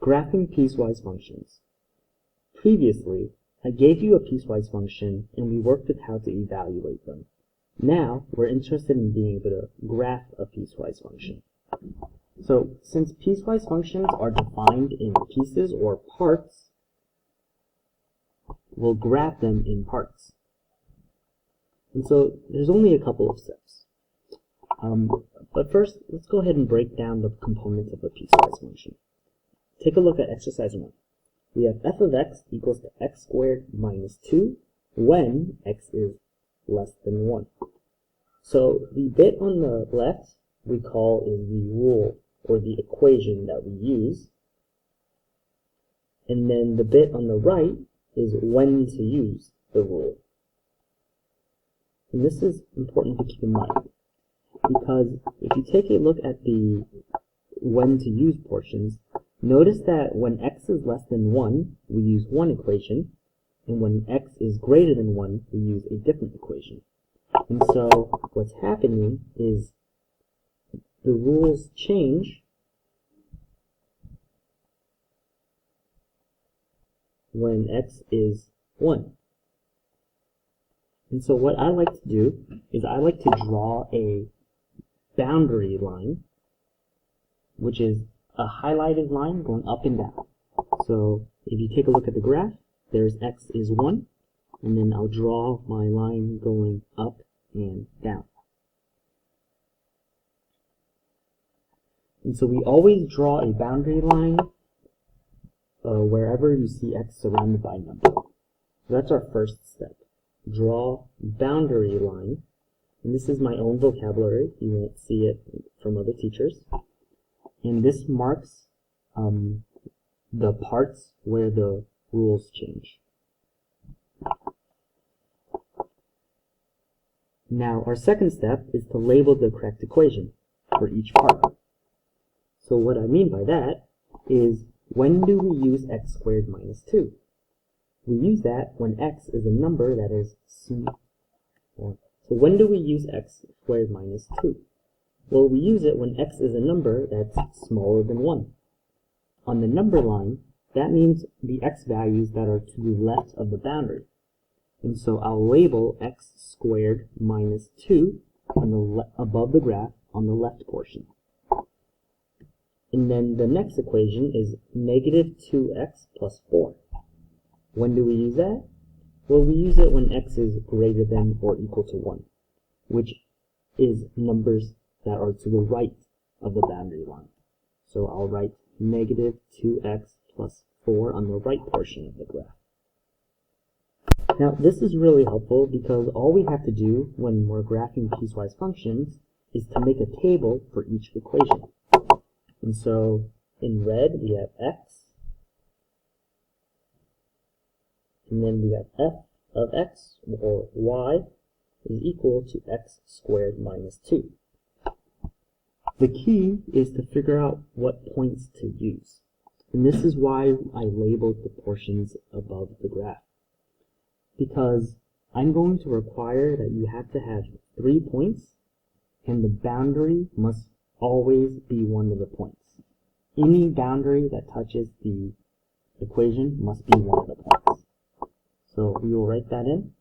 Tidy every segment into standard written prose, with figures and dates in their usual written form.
Graphing piecewise functions. Previously, I gave you a piecewise function and we worked with how to evaluate them. Now, we're interested in being able to graph a piecewise function. So, since piecewise functions are defined in pieces or parts, we'll graph them in parts. And so, there's only a couple of steps. But first, let's go ahead and break down the components of a piecewise function. Take a look at exercise 1. We have f of x equals to x squared minus 2 when x is less than 1. So the bit on the left we call is the rule or the equation that we use. And then the bit on the right is when to use the rule. And this is important to keep in mind, because if you take a look at the when to use portions, notice that when x is less than 1, we use one equation, and when x is greater than 1, we use a different equation. And so what's happening is the rules change when x is 1. And so what I like to do is I like to draw a boundary line, which is a highlighted line going up and down. So if you take a look at the graph, there's x is 1, and then I'll draw my line going up and down. And so we always draw a boundary line wherever you see x surrounded by a number. So that's our first step. Draw boundary line. And this is my own vocabulary. You won't see it from other teachers. And this marks the parts where the rules change. Now, our second step is to label the correct equation for each part. So what I mean by that is, when do we use x squared minus 2? We use that when x is a number that is small. So when do we use x squared minus 2? Well, we use it when x is a number that's smaller than 1. On the number line, that means the x values that are to the left of the boundary. And so I'll label x squared minus 2 on the above the graph on the left portion. And then the next equation is negative 2x plus 4. When do we use that? Well, we use it when x is greater than or equal to 1, which is numbers that are to the right of the boundary line. So I'll write negative 2x plus 4 on the right portion of the graph. Now, this is really helpful because all we have to do when we're graphing piecewise functions is to make a table for each equation. And so, in red, we have x, and then we have f of x, or y, is equal to x squared minus 2. The key is to figure out what points to use. And this is why I labeled the portions above the graph. Because I'm going to require that you have to have 3 points, and the boundary must always be one of the points. Any boundary that touches the equation must be one of the points. So we will write that in.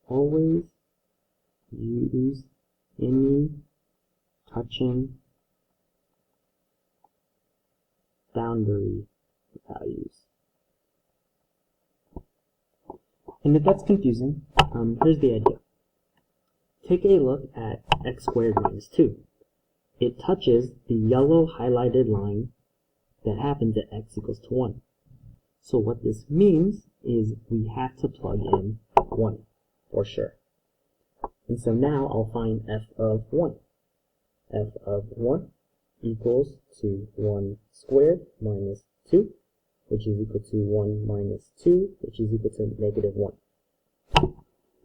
Always use any touching boundary values. And if that's confusing, here's the idea. Take a look at x squared minus 2. It touches the yellow highlighted line that happens at x equals to 1. So what this means is we have to plug in 1, for sure. And so now I'll find f of 1. F of 1 equals to 1 squared minus 2, which is equal to 1 minus 2, which is equal to negative 1.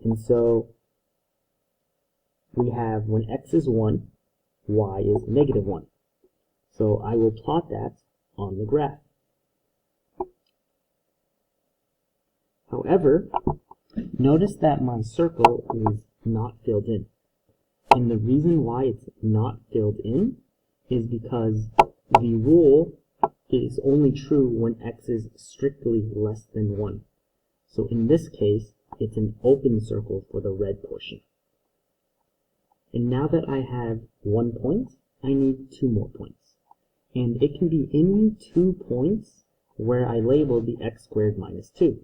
And so we have when x is 1, y is negative 1. So I will plot that on the graph. However, notice that my circle is not filled in. And the reason why it's not filled in is because the rule is only true when x is strictly less than 1. So in this case, it's an open circle for the red portion. And now that I have 1 point, I need 2 more points. And it can be any 2 points where I label the x squared minus 2,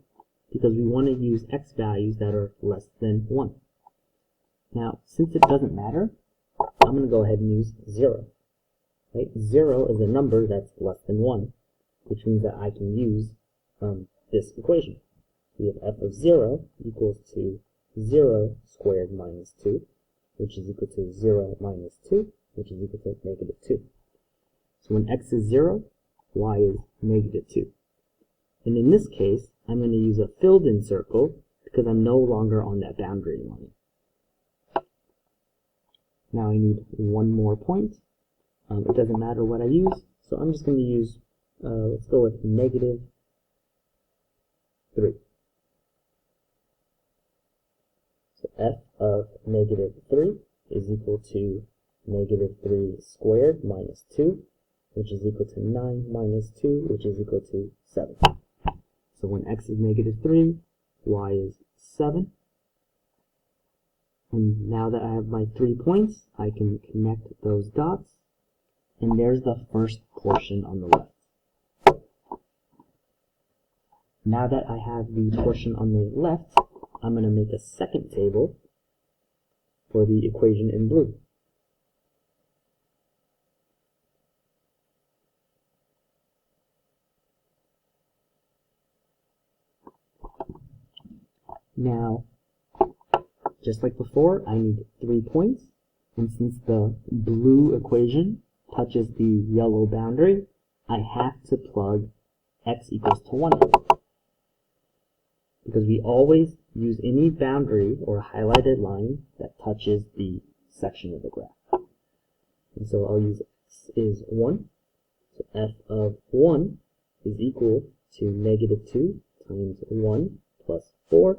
because we want to use x values that are less than 1. Now, since it doesn't matter, I'm going to go ahead and use 0. Right? 0 is a number that's less than 1, which means that I can use this equation. We have f of 0 equals to 0 squared minus 2, which is equal to 0 minus 2, which is equal to negative 2. So when x is 0, y is negative 2. And in this case, I'm going to use a filled-in circle because I'm no longer on that boundary line. Now I need 1 more point. It doesn't matter what I use, so I'm just going to use, let's go with negative 3. So f of negative 3 is equal to negative 3 squared minus 2, which is equal to 9 minus 2, which is equal to 7. So when x is negative 3, y is 7. And now that I have my 3 points, I can connect those dots. And there's the first portion on the left. Now that I have the portion on the left, I'm going to make a second table for the equation in blue. Now, just like before, I need 3 points, and since the blue equation touches the yellow boundary, I have to plug x equals to 1 in. Because we always use any boundary or highlighted line that touches the section of the graph. And so I'll use x is 1. So f of 1 is equal to negative 2 times 1 plus 4,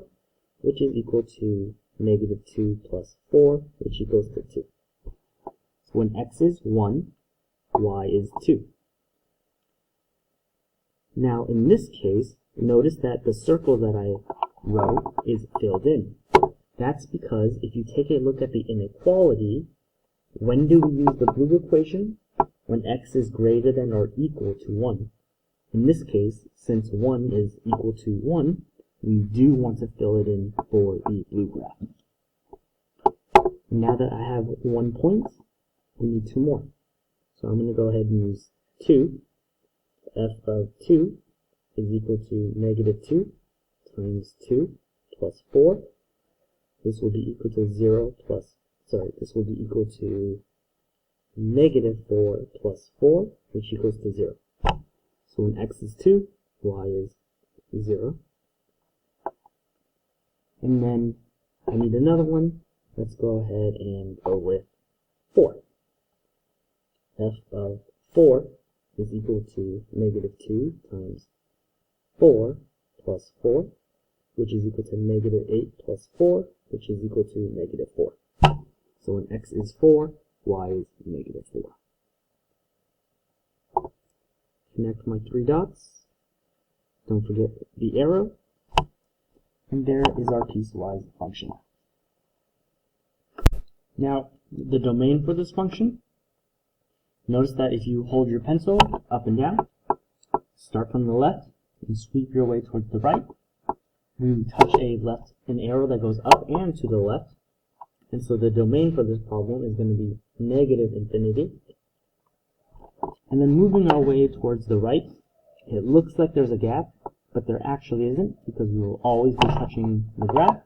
which is equal to negative 2 plus 4, which equals to 2. So when x is 1, y is 2. Now in this case, notice that the circle that I wrote is filled in. That's because if you take a look at the inequality, when do we use the blue equation? When x is greater than or equal to 1. In this case, since 1 is equal to 1, we do want to fill it in for the blue graph. Now that I have 1 point, we need 2 more. So I'm going to go ahead and use 2. F of 2 is equal to negative 2 times 2 plus 4. This will be equal to this will be equal to negative 4 plus 4, which equals to 0. So when x is 2, y is 0. And then I need another one. Let's go ahead and go with 4. F of 4 is equal to negative 2 times 4 plus 4, which is equal to negative 8 plus 4, which is equal to negative 4. So when x is 4, y is negative 4. Connect my 3 dots. Don't forget the arrow. And there is our piecewise function. Now, the domain for this function, notice that if you hold your pencil up and down, start from the left and sweep your way towards the right, we touch an arrow that goes up and to the left, and so the domain for this problem is going to be negative infinity. And then moving our way towards the right, it looks like there's a gap, but there actually isn't, because we will always be touching the graph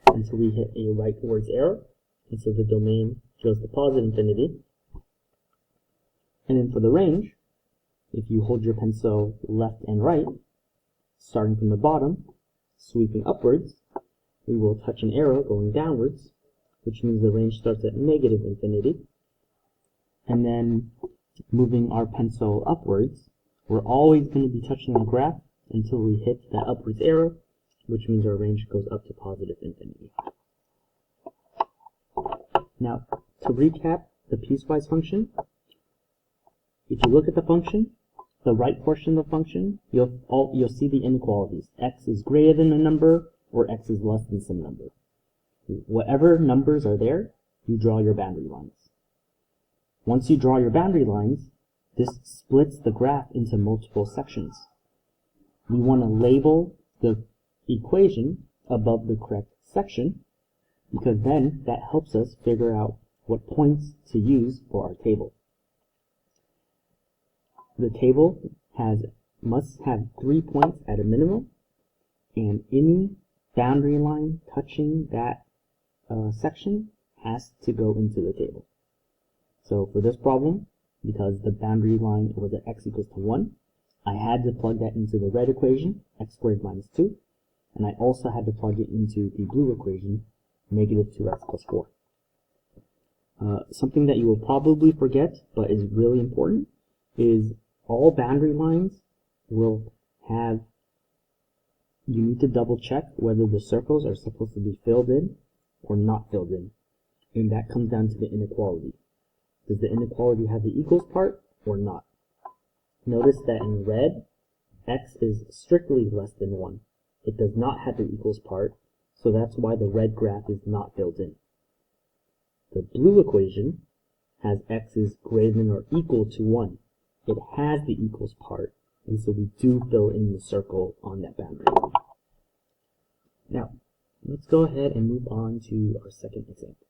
until we hit a rightwards arrow, and so the domain goes to positive infinity. And then for the range, if you hold your pencil left and right, starting from the bottom, sweeping upwards, we will touch an arrow going downwards, which means the range starts at negative infinity. And then moving our pencil upwards, we're always going to be touching the graph until we hit that upwards arrow, which means our range goes up to positive infinity. Now, to recap the piecewise function, if you look at the function, the right portion of the function, you'll see the inequalities. X is greater than a number, or X is less than some number. Whatever numbers are there, you draw your boundary lines. Once you draw your boundary lines, this splits the graph into multiple sections. We want to label the equation above the correct section, because then that helps us figure out what points to use for our table. The table must have 3 points at a minimum, and any boundary line touching that section has to go into the table. So for this problem, because the boundary line was at x equals to 1, I had to plug that into the red equation, x squared minus 2, and I also had to plug it into the blue equation, negative 2x plus 4. Something that you will probably forget, but is really important, is all boundary lines will have, you need to double check whether the circles are supposed to be filled in or not filled in. And that comes down to the inequality. Does the inequality have the equals part or not? Notice that in red, x is strictly less than 1. It does not have the equals part, so that's why the red graph is not filled in. The blue equation has x is greater than or equal to 1. It has the equals part, and so we do fill in the circle on that boundary line. Now, let's go ahead and move on to our second example.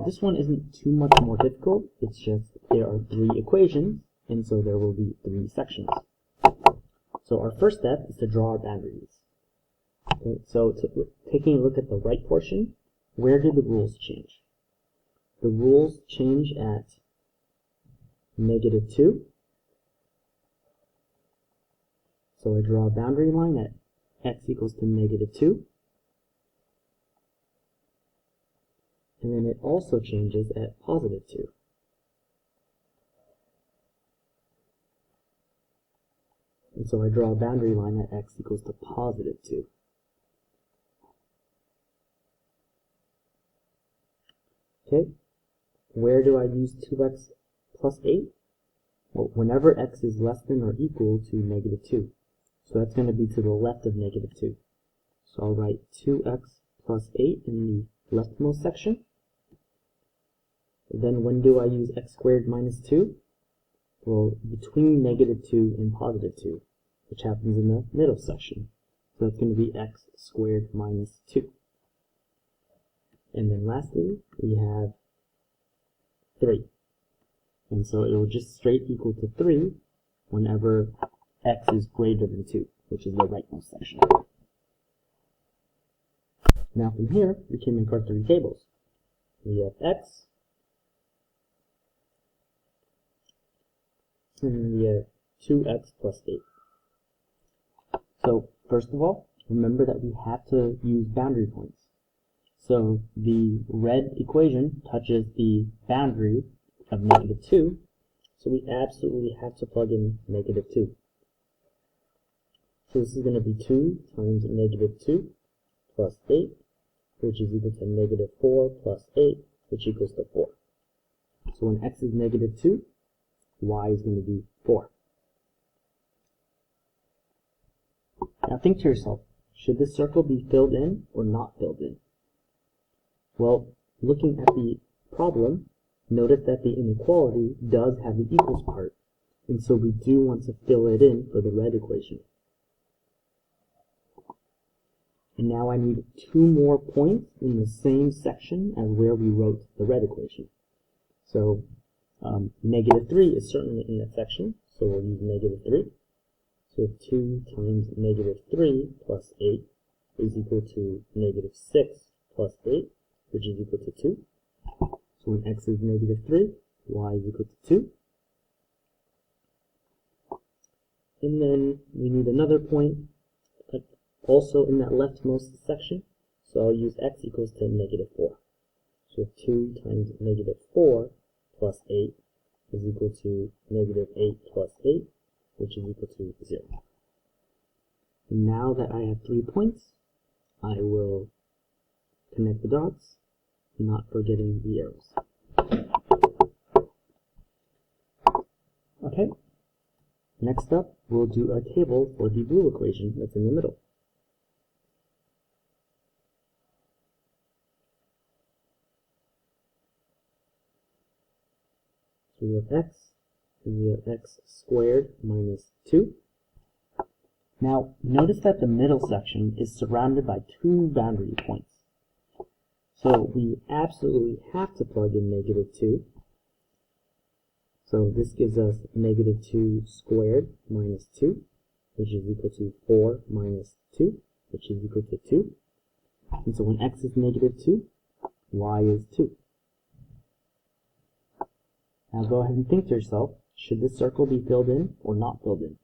This one isn't too much more difficult, it's just there are 3 equations, and so there will be 3 sections. So our first step is to draw our boundaries. Okay, so taking a look at the right portion, where do the rules change? The rules change at negative 2. So I draw a boundary line at x equals to negative 2. And then it also changes at positive 2. And so I draw a boundary line at x equals to positive 2. Okay, where do I use 2x plus 8? Well, whenever x is less than or equal to negative 2. So that's going to be to the left of negative 2. So I'll write 2x plus 8 in the leftmost section. Then when do I use x squared minus 2? Well, between negative 2 and positive 2, which happens in the middle section. So that's going to be x squared minus 2. And then lastly, we have 3. And so it will just straight equal to 3 whenever x is greater than 2, which is the rightmost section. Now from here, we can make our 3 tables. We have x, and then we have 2x plus 8. So first of all, remember that we have to use boundary points. So the red equation touches the boundary of negative 2, so we absolutely have to plug in negative 2. So this is going to be 2 times negative 2 plus 8, which is equal to negative 4 plus 8, which equals to 4. So when x is negative 2, y is going to be 4. Now think to yourself, should this circle be filled in or not filled in? Well, looking at the problem, notice that the inequality does have the equals part, and so we do want to fill it in for the red equation. And now I need 2 more points in the same section as where we wrote the red equation. So negative 3 is certainly in that section, so we'll use negative 3. So 2 times negative 3 plus 8 is equal to negative 6 plus 8, which is equal to 2. So when x is negative 3, y is equal to 2. And then we need another point also in that leftmost section, so I'll use x equals to negative 4. So 2 times negative 4 plus 8 is equal to negative 8 plus 8, which is equal to 0. And now that I have 3 points, I will connect the dots, not forgetting the arrows. Okay, next up, we'll do a table for the blue equation that's in the middle. So we have x, and we have x squared minus 2. Now, notice that the middle section is surrounded by two boundary points. So we absolutely have to plug in -2. So this gives us -2 squared minus 2, which is equal to 4 minus 2, which is equal to 2. And so when x is -2, y is 2. Now go ahead and think to yourself, should this circle be filled in or not filled in?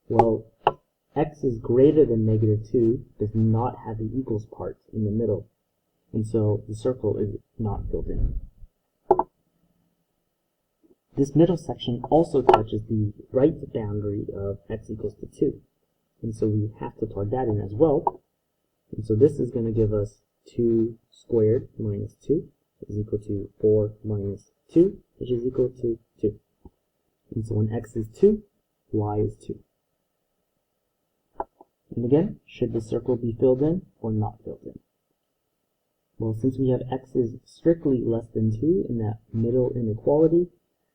Well, x is greater than -2 does not have the equals part in the middle, and so the circle is not filled in. This middle section also touches the right boundary of x equals to 2, and so we have to plug that in as well. And so this is going to give us 2 squared minus 2 is equal to 4 minus 2, which is equal to 2. And so when x is 2, y is 2. And again, should the circle be filled in or not filled in? Well, since we have x is strictly less than 2 in that middle inequality,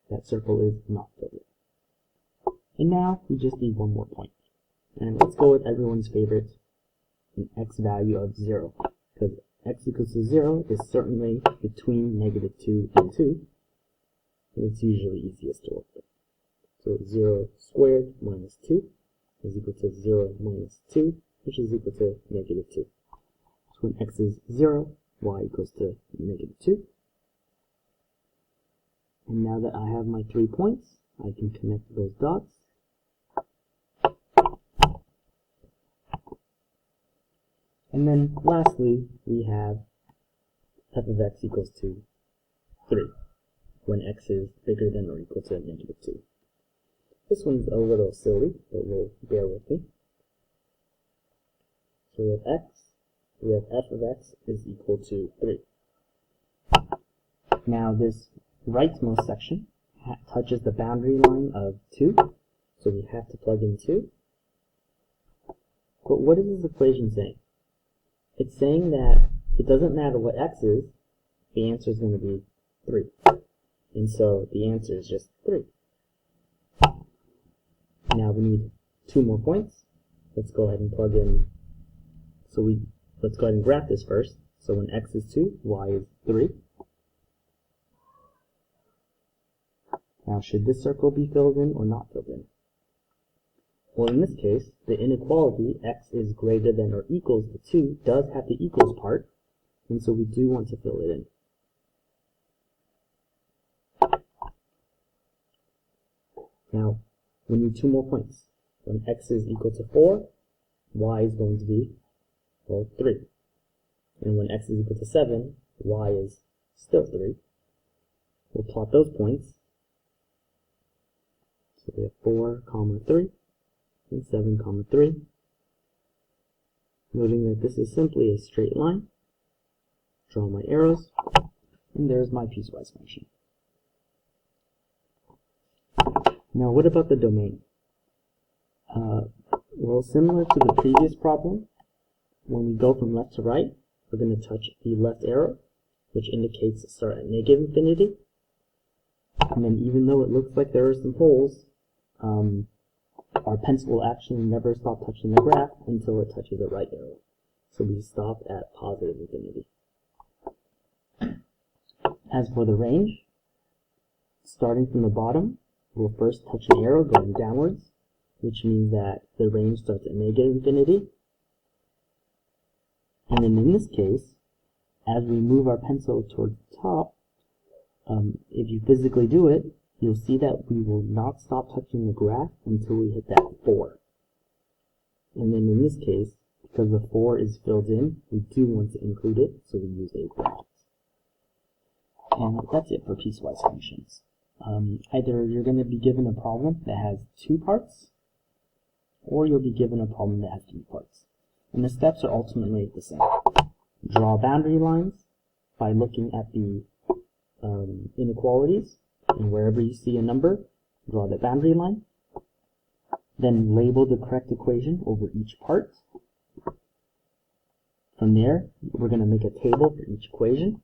that circle is not filled in. And now we just need one more point. And let's go with everyone's favorite, an x value of 0. Because x equals to 0 is certainly between -2 and 2. And it's usually easiest to work with. So 0 squared minus 2 is equal to 0 minus 2, which is equal to -2. So when x is 0, y equals to -2. And now that I have my 3 points, I can connect those dots. And then lastly, we have f of x equals to 3, when x is bigger than or equal to -2. This one's a little silly, but we'll bear with me. So we have x, we have f of x is equal to 3. Now this rightmost section touches the boundary line of 2, so we have to plug in 2. But what is this equation saying? It's saying that it doesn't matter what x is, the answer is going to be 3. And so the answer is just 3. Now we need 2 more points. Let's go ahead and plug in. Let's go ahead and graph this first. So when x is 2, y is 3. Now should this circle be filled in or not filled in? Well, in this case, the inequality x is greater than or equals to 2 does have the equals part, and so we do want to fill it in. Now, we need 2 more points. When x is equal to 4, y is going to be, well, 3. And when x is equal to 7, y is still 3. We'll plot those points. So we have 4, 3, and 7, 3. Noting that this is simply a straight line. Draw my arrows, and there's my piecewise function. Now, what about the domain? Well, similar to the previous problem, when we go from left to right, we're going to touch the left arrow, which indicates start at -infinity. And then even though it looks like there are some holes, our pencil will actually never stop touching the graph until it touches the right arrow. So we stop at +infinity. As for the range, starting from the bottom, we'll first touch an arrow going downwards, which means that the range starts at -infinity. And then in this case, as we move our pencil towards the top, if you physically do it, you'll see that we will not stop touching the graph until we hit that 4. And then in this case, because the 4 is filled in, we do want to include it, so we use a bracket. And that's it for piecewise functions. Either you're going to be given a problem that has 2 parts, or you'll be given a problem that has 3 parts. And the steps are ultimately the same. Draw boundary lines by looking at the inequalities, and wherever you see a number, draw the boundary line, then label the correct equation over each part. From there, we're going to make a table for each equation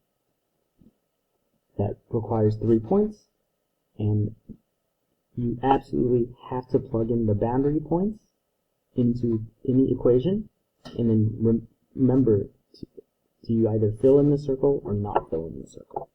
that requires 3 points, and you absolutely have to plug in the boundary points into any equation, and then remember to either fill in the circle or not fill in the circle.